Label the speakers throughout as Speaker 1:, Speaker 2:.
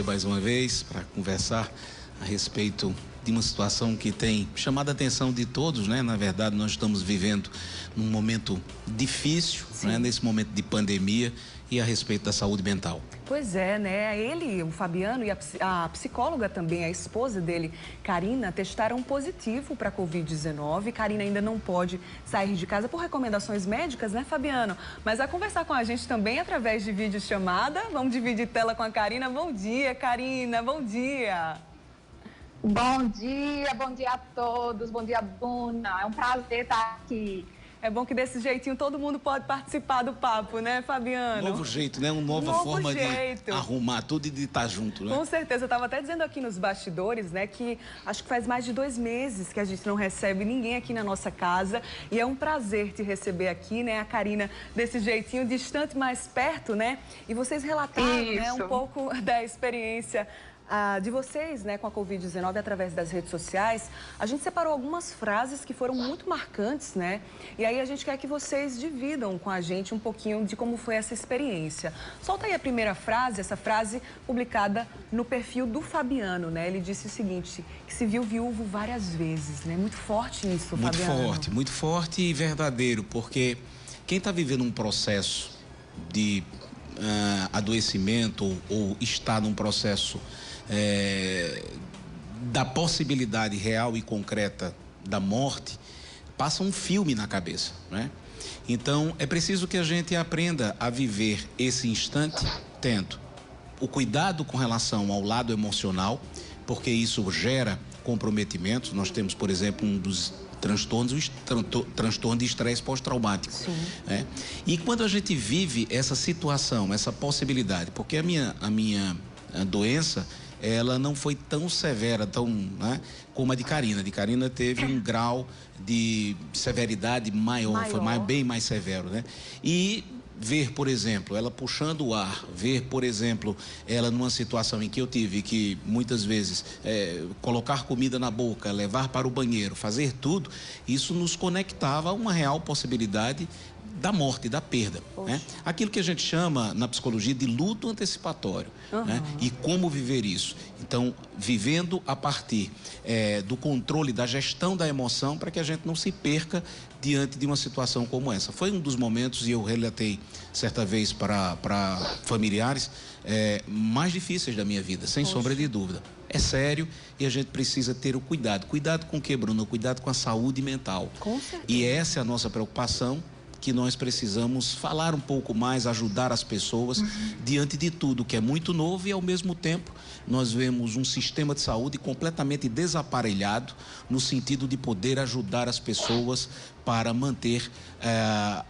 Speaker 1: Mais uma vez para conversar a respeito de uma situação que tem chamado a atenção de todos, né? Na verdade, nós estamos vivendo num momento difícil, né? Nesse momento de pandemia, e a respeito da saúde mental.
Speaker 2: Pois é, né? Ele, o Fabiano e a psicóloga também, a esposa dele, Karina, testaram positivo para a Covid-19. Karina ainda não pode sair de casa por recomendações médicas, né, Fabiano? Mas vai conversar com a gente também através de videochamada. Vamos dividir tela com a Karina. Bom dia, Karina. Bom dia.
Speaker 3: Bom dia a todos. Bom dia, Bruna. É um prazer estar aqui.
Speaker 2: É bom que desse jeitinho todo mundo pode participar do papo, né, Fabiano?
Speaker 1: Novo jeito, né? Uma nova forma de arrumar tudo e de estar junto, né?
Speaker 2: Com certeza. Eu estava até dizendo aqui nos bastidores, né, que acho que faz mais de 2 meses que a gente não recebe ninguém aqui na nossa casa. E é um prazer te receber aqui, né, a Karina, desse jeitinho, distante, mais perto, né? E vocês relataram, né, um pouco da experiência de vocês, né, com a Covid-19 através das redes sociais. A gente separou algumas frases que foram muito marcantes, né? E aí a gente quer que vocês dividam com a gente um pouquinho de como foi essa experiência. Solta aí a primeira frase, essa frase publicada no perfil do Fabiano, né? Ele disse o seguinte, que se viu viúvo várias vezes, né? Muito forte isso, Fabiano.
Speaker 1: Muito forte e verdadeiro, porque quem está vivendo um processo de adoecimento ou está num processo da possibilidade real e concreta da morte, passa um filme na cabeça, né? Então, é preciso que a gente aprenda a viver esse instante tendo o cuidado com relação ao lado emocional, porque isso gera comprometimentos. Nós temos, por exemplo, um dos transtornos, transtorno de estresse pós-traumático. Né? E quando a gente vive essa situação, essa possibilidade, porque a minha doença, ela não foi tão severa, né, como a de Karina. De Karina teve um grau de severidade maior. Foi bem mais severo, né? E ver, por exemplo, ela puxando o ar, ver, por exemplo, ela numa situação em que eu tive que, muitas vezes, colocar comida na boca, levar para o banheiro, fazer tudo, isso nos conectava a uma real possibilidade da morte, da perda, né? Aquilo que a gente chama na psicologia de luto antecipatório, né? E como viver isso? Então, vivendo a partir do controle, da gestão da emoção, para que a gente não se perca diante de uma situação como essa. Foi um dos momentos, e eu relatei certa vez para familiares, mais difíceis da minha vida, sem sombra de dúvida. É sério e a gente precisa ter o cuidado. Cuidado com o quê, Bruno? Cuidado com a saúde mental.
Speaker 2: Com certeza.
Speaker 1: E essa é a nossa preocupação, que nós precisamos falar um pouco mais, ajudar as pessoas diante de tudo que é muito novo, e ao mesmo tempo nós vemos um sistema de saúde completamente desaparelhado no sentido de poder ajudar as pessoas para manter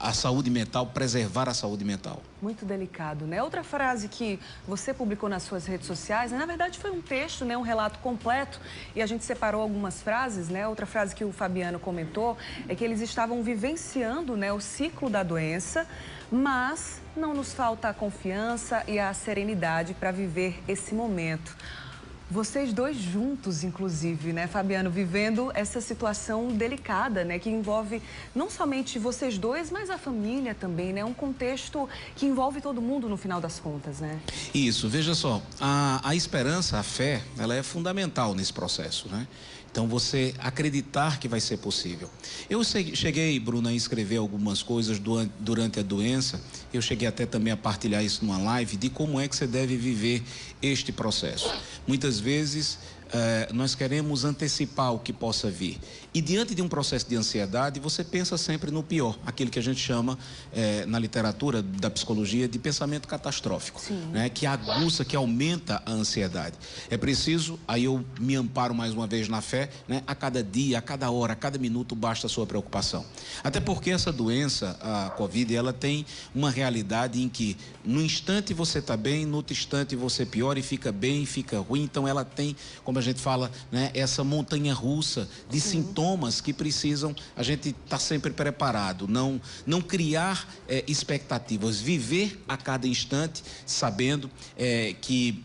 Speaker 1: a saúde mental, preservar a saúde mental.
Speaker 2: Muito delicado, né? Outra frase que você publicou nas suas redes sociais, né? Na verdade foi um texto, né? Um relato completo, e a gente separou algumas frases, né? Outra frase que o Fabiano comentou é que eles estavam vivenciando, né, o ciclo da doença, mas não nos falta a confiança e a serenidade para viver esse momento. Vocês dois juntos, inclusive, né, Fabiano, vivendo essa situação delicada, né, que envolve não somente vocês dois, mas a família também, né, um contexto que envolve todo mundo no final das contas, né?
Speaker 1: Isso, veja só, a esperança, a fé, ela é fundamental nesse processo, né? Então, você acreditar que vai ser possível. Eu cheguei, Bruna, a escrever algumas coisas durante a doença. Eu cheguei até também a partilhar isso numa live, de como é que você deve viver este processo. Muitas vezes, nós queremos antecipar o que possa vir. E diante de um processo de ansiedade, você pensa sempre no pior, aquilo que a gente chama, na literatura da psicologia, de pensamento catastrófico, né? Que aguça, que aumenta a ansiedade. É preciso, aí eu me amparo mais uma vez na fé, né? A cada dia, a cada hora, a cada minuto basta a sua preocupação. Até porque essa doença, a Covid, ela tem uma realidade em que no instante você está bem, no outro instante você piora e fica bem, fica ruim. Então ela tem, como a gente fala, né, essa montanha russa de sintomas que precisam, a gente está sempre preparado, não criar expectativas, viver a cada instante sabendo que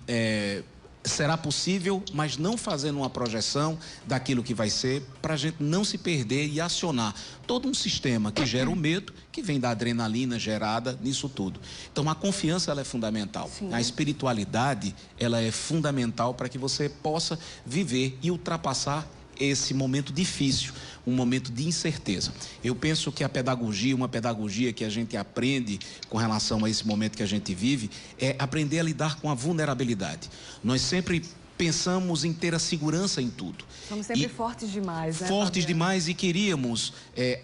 Speaker 1: será possível, mas não fazendo uma projeção daquilo que vai ser, para a gente não se perder e acionar todo um sistema que gera o medo, que vem da adrenalina gerada nisso tudo. Então, a confiança, ela é fundamental.
Speaker 2: Sim.
Speaker 1: A espiritualidade, ela é fundamental para que você possa viver e ultrapassar esse momento difícil, um momento de incerteza. Eu penso que a pedagogia, uma pedagogia que a gente aprende com relação a esse momento que a gente vive, é aprender a lidar com a vulnerabilidade. Nós sempre pensamos em ter a segurança em tudo.
Speaker 2: Somos sempre fortes demais, né,
Speaker 1: Fortes
Speaker 2: Fabiano?
Speaker 1: demais e queríamos,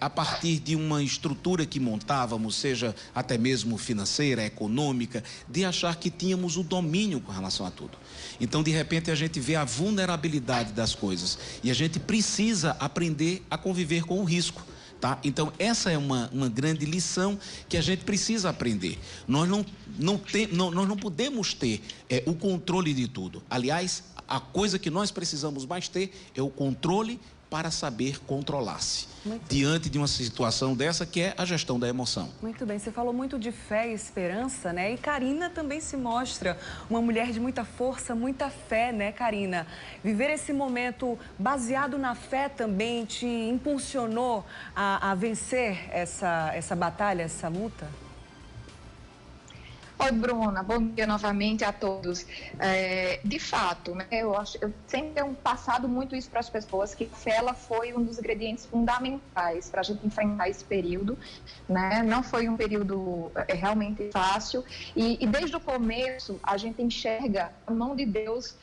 Speaker 1: a partir de uma estrutura que montávamos, seja até mesmo financeira, econômica, de achar que tínhamos o domínio com relação a tudo. Então, de repente, a gente vê a vulnerabilidade das coisas e a gente precisa aprender a conviver com o risco. Tá? Então, essa é uma grande lição que a gente precisa aprender. Nós não podemos ter o controle de tudo. Aliás, a coisa que nós precisamos mais ter é o controle para saber controlar-se diante de uma situação dessa, que é a gestão da emoção.
Speaker 2: Muito bem, você falou muito de fé e esperança, né? E Karina também se mostra uma mulher de muita força, muita fé, né, Karina? Viver esse momento baseado na fé também te impulsionou a vencer essa batalha, essa luta?
Speaker 3: Oi, Bruna, bom dia novamente a todos. De fato, né, eu sempre tenho passado muito isso para as pessoas, que a fé ela foi um dos ingredientes fundamentais para a gente enfrentar esse período, né? Não foi um período realmente fácil e desde o começo a gente enxerga a mão de Deus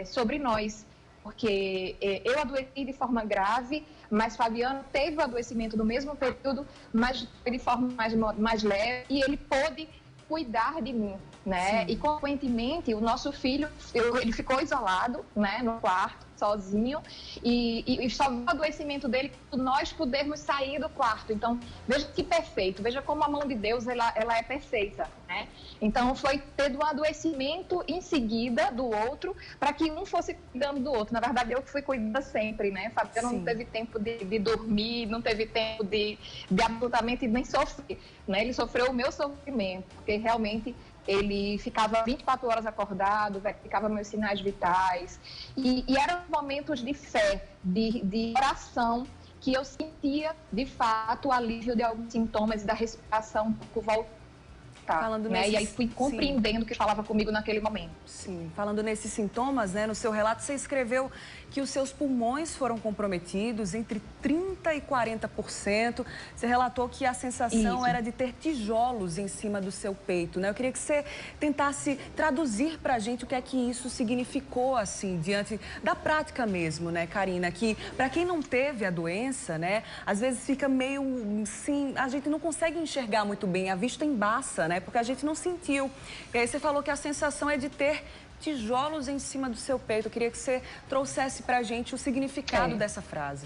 Speaker 3: sobre nós, porque eu adoeci de forma grave, mas Fabiano teve o adoecimento no mesmo período, mas de forma mais leve, e ele pôde cuidar de mim, né?
Speaker 2: Sim.
Speaker 3: E, consequentemente, o nosso filho, ele ficou isolado, né, no quarto, sozinho, e só o adoecimento dele, nós pudermos sair do quarto. Então, veja que perfeito, veja como a mão de Deus, ela é perfeita, né? Então, foi ter um adoecimento em seguida do outro, para que um fosse cuidando do outro. Na verdade, eu fui cuidando sempre, né? Fabiano não teve tempo de dormir, não teve tempo de absolutamente nem sofrer, né? Ele sofreu o meu sofrimento, porque realmente ele ficava 24 horas acordado, verificava meus sinais vitais. E eram momentos de fé, de oração, que eu sentia, de fato, o alívio de alguns sintomas da respiração um pouco voltar. Né? E aí fui compreendendo o que falava comigo naquele momento.
Speaker 2: Sim, falando nesses sintomas, né, no seu relato você escreveu que os seus pulmões foram comprometidos entre 30% e 40%. Você relatou que a sensação era de ter tijolos em cima do seu peito, né? Eu queria que você tentasse traduzir pra gente o que é que isso significou, assim, diante da prática mesmo, né, Karina? Que pra quem não teve a doença, né, às vezes fica meio, assim, a gente não consegue enxergar muito bem, a vista embaça, né? Porque a gente não sentiu. E aí você falou que a sensação é de ter tijolos em cima do seu peito. Eu queria que você trouxesse pra gente o significado dessa frase.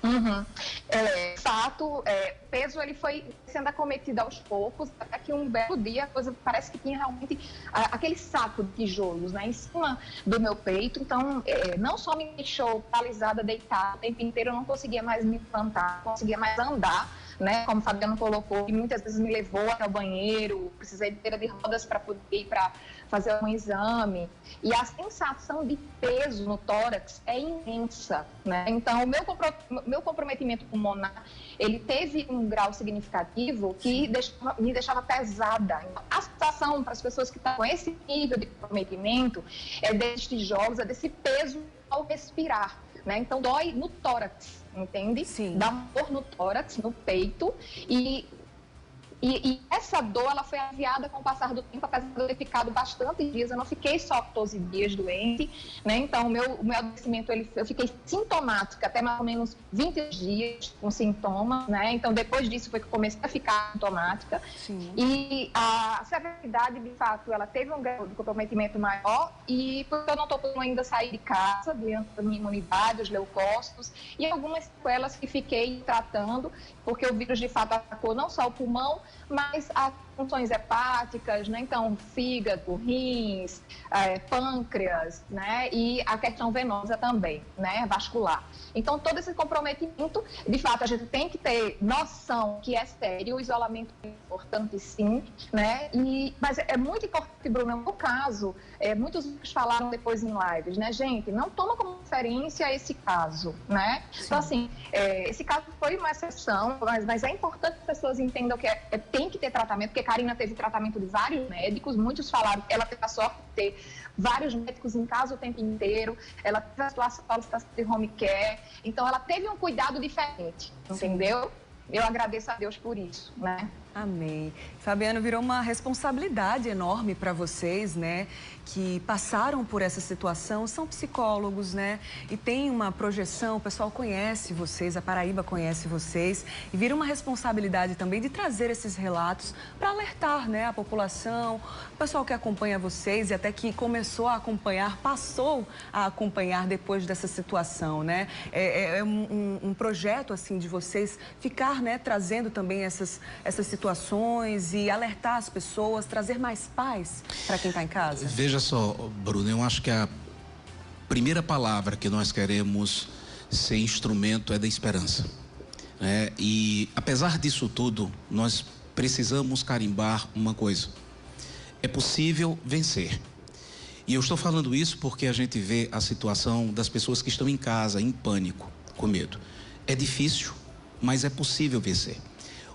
Speaker 3: De fato, o peso ele foi sendo acometido aos poucos, até que um belo dia a coisa parece que tinha realmente aquele saco de tijolos, né, em cima do meu peito. Então, não só me deixou paralisada, deitada o tempo inteiro, eu não conseguia mais me levantar, não conseguia mais andar, né, como o Fabiano colocou, e muitas vezes me levou ao banheiro, precisei de cadeira de rodas para poder ir para fazer um exame. E a sensação de peso no tórax é imensa, né? Então, o meu comprometimento pulmonar, ele teve um grau significativo que me deixava pesada. A sensação para as pessoas que estão com esse nível de comprometimento é desses tijolos, é desse peso ao respirar, né? Então, dói no tórax, entende?
Speaker 2: Sim.
Speaker 3: Dá dor no tórax, no peito, e essa dor, ela foi aliviada com o passar do tempo, apesar de eu ter ficado bastante dias, eu não fiquei só 12 dias doente, né? Então, o meu adoecimento, eu fiquei sintomática até mais ou menos 20 dias com sintomas, né? Então, depois disso foi que eu comecei a ficar sintomática.
Speaker 2: Sim.
Speaker 3: E a severidade, de fato, ela teve um grau de comprometimento maior, e porque eu não estou podendo ainda sair de casa, diante da minha imunidade, os leucócitos, e algumas sequelas que fiquei tratando, porque o vírus, de fato, atacou não só o pulmão, mas funções hepáticas, né? Então, fígado, rins, pâncreas, né? E a questão venosa também, né? Vascular. Então, todo esse comprometimento, de fato, a gente tem que ter noção que é sério, o isolamento é importante sim, né? Mas é muito importante, Bruno, no caso, muitos falaram depois em lives, né? Gente, não toma como referência esse caso, né? Sim. Então, assim, esse caso foi uma exceção, mas é importante que as pessoas entendam que tem que ter tratamento, porque Karina teve tratamento de vários médicos, muitos falaram que ela teve a sorte de ter vários médicos em casa o tempo inteiro, ela teve a situação de home care, então ela teve um cuidado diferente, entendeu? Eu agradeço a Deus por isso, né?
Speaker 2: Amém. Fabiano, virou uma responsabilidade enorme para vocês, né? Que passaram por essa situação, são psicólogos, né? E tem uma projeção, o pessoal conhece vocês, a Paraíba conhece vocês. E vira uma responsabilidade também de trazer esses relatos para alertar, né? A população, o pessoal que acompanha vocês e até que começou a acompanhar, passou a acompanhar depois dessa situação, né? É um projeto, assim, de vocês ficar, né? Trazendo também essas situações e alertar as pessoas, trazer mais paz para quem está em casa?
Speaker 1: Veja só, Bruno, eu acho que a primeira palavra que nós queremos ser instrumento é da esperança. E apesar disso tudo, nós precisamos carimbar uma coisa: é possível vencer. E eu estou falando isso porque a gente vê a situação das pessoas que estão em casa, em pânico, com medo. É difícil, mas é possível vencer.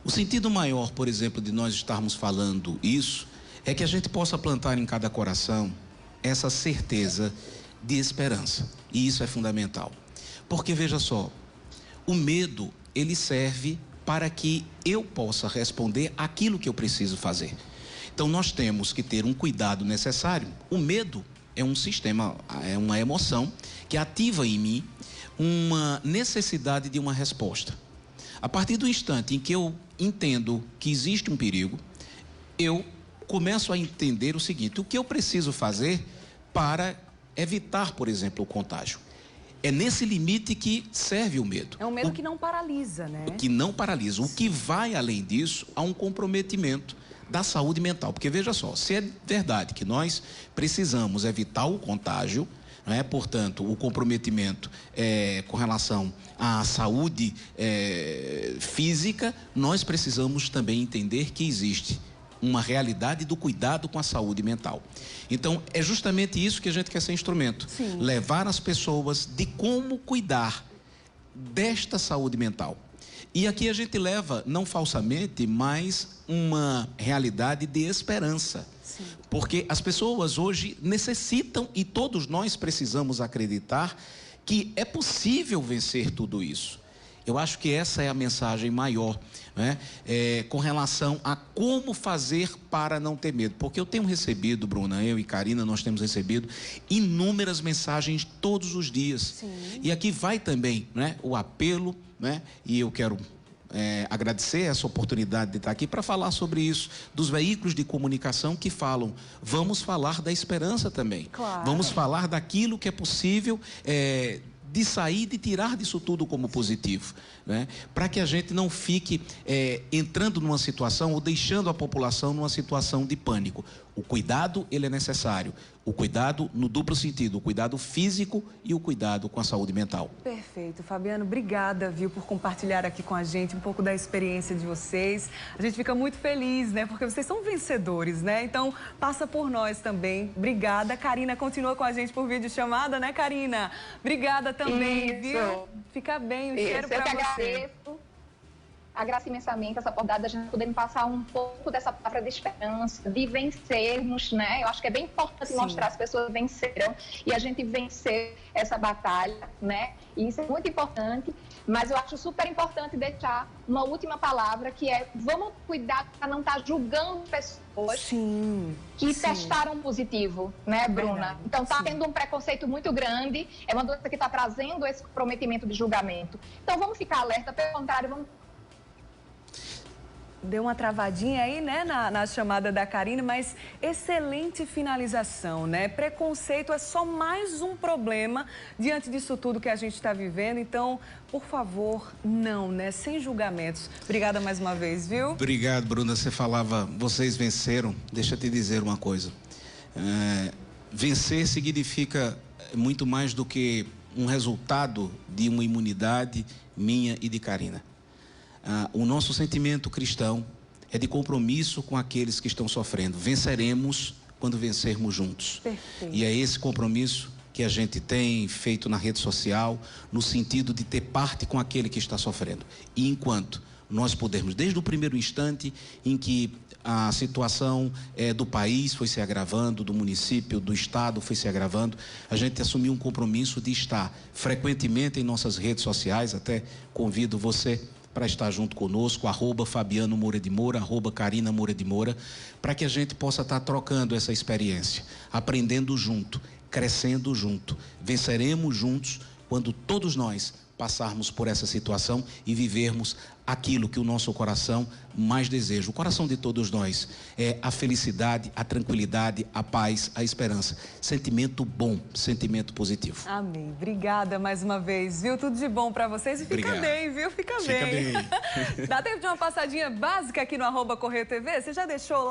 Speaker 1: O sentido maior, por exemplo, de nós estarmos falando isso, é que a gente possa plantar em cada coração essa certeza de esperança. E isso é fundamental. Porque, veja só, o medo, ele serve para que eu possa responder aquilo que eu preciso fazer. Então, nós temos que ter um cuidado necessário. O medo é um sistema, é uma emoção que ativa em mim uma necessidade de uma resposta. A partir do instante em que eu entendo que existe um perigo, eu começo a entender o seguinte: o que eu preciso fazer para evitar, por exemplo, o contágio? É nesse limite que serve o medo.
Speaker 2: É um medo que não paralisa, né?
Speaker 1: Que não paralisa. O que vai além disso a um comprometimento da saúde mental. Porque veja só, se é verdade que nós precisamos evitar o contágio, portanto, o comprometimento com relação à saúde física, nós precisamos também entender que existe uma realidade do cuidado com a saúde mental. Então, é justamente isso que a gente quer ser instrumento.
Speaker 2: Sim.
Speaker 1: Levar as pessoas de como cuidar desta saúde mental. E aqui a gente leva, não falsamente, mas uma realidade de esperança. Sim. Porque as pessoas hoje necessitam, e todos nós precisamos acreditar, que é possível vencer tudo isso. Eu acho que essa é a mensagem maior, né? Com relação a como fazer para não ter medo. Porque eu tenho recebido, Bruna, eu e Karina, nós temos recebido inúmeras mensagens todos os dias. Sim. E aqui vai também, né, o apelo, né? E eu quero agradecer essa oportunidade de estar aqui para falar sobre isso, dos veículos de comunicação que falam. Vamos falar da esperança também. Claro. Vamos falar daquilo que é possível de sair, de tirar disso tudo como positivo, né? Para que a gente não fique entrando numa situação ou deixando a população numa situação de pânico. O cuidado, ele é necessário. O cuidado no duplo sentido, o cuidado físico e o cuidado com a saúde mental.
Speaker 2: Perfeito. Fabiano, obrigada, viu, por compartilhar aqui com a gente um pouco da experiência de vocês. A gente fica muito feliz, né, porque vocês são vencedores, né? Então, passa por nós também. Obrigada. Karina continua com a gente por videochamada, né, Karina? Obrigada também, viu? Fica bem, o cheiro para você.
Speaker 3: Agradeço imensamente essa oportunidade da gente poder passar um pouco dessa palavra de esperança, de vencermos, né? Eu acho que é bem importante mostrar as pessoas venceram e a gente vencer essa batalha, né? E isso é muito importante, mas eu acho super importante deixar uma última palavra, que é: vamos cuidar para não estar julgando pessoas que testaram positivo, né, Bruna? Verdade. Então está tendo um preconceito muito grande, é uma doença que está trazendo esse comprometimento de julgamento. Então vamos ficar alerta, pelo contrário, vamos
Speaker 2: Deu uma travadinha aí, né, na chamada da Karina, mas excelente finalização, né? Preconceito é só mais um problema diante disso tudo que a gente está vivendo. Então, por favor, não, né? Sem julgamentos. Obrigada mais uma vez, viu?
Speaker 1: Obrigado, Bruna. Você falava, vocês venceram. Deixa eu te dizer uma coisa. Vencer significa muito mais do que um resultado de uma imunidade minha e de Karina. O nosso sentimento cristão é de compromisso com aqueles que estão sofrendo. Venceremos quando vencermos juntos.
Speaker 2: Perfeito.
Speaker 1: E é esse compromisso que a gente tem feito na rede social, no sentido de ter parte com aquele que está sofrendo. E enquanto nós pudermos, desde o primeiro instante em que a situação do país foi se agravando, do município, do estado foi se agravando, a gente assumiu um compromisso de estar frequentemente em nossas redes sociais. Até convido você para estar junto conosco, @Fabiano Moura de Moura, @Karina Moura de Moura, para que a gente possa estar trocando essa experiência, aprendendo junto, crescendo junto. Venceremos juntos quando todos nós passarmos por essa situação e vivermos aquilo que o nosso coração mais deseja. O coração de todos nós é a felicidade, a tranquilidade, a paz, a esperança. Sentimento bom, sentimento positivo.
Speaker 2: Amém. Obrigada mais uma vez, viu? Tudo de bom para vocês e fica bem, viu? Fica bem.
Speaker 1: Fica bem.
Speaker 2: Dá tempo de uma passadinha básica aqui no @Correio TV? Você já deixou lá?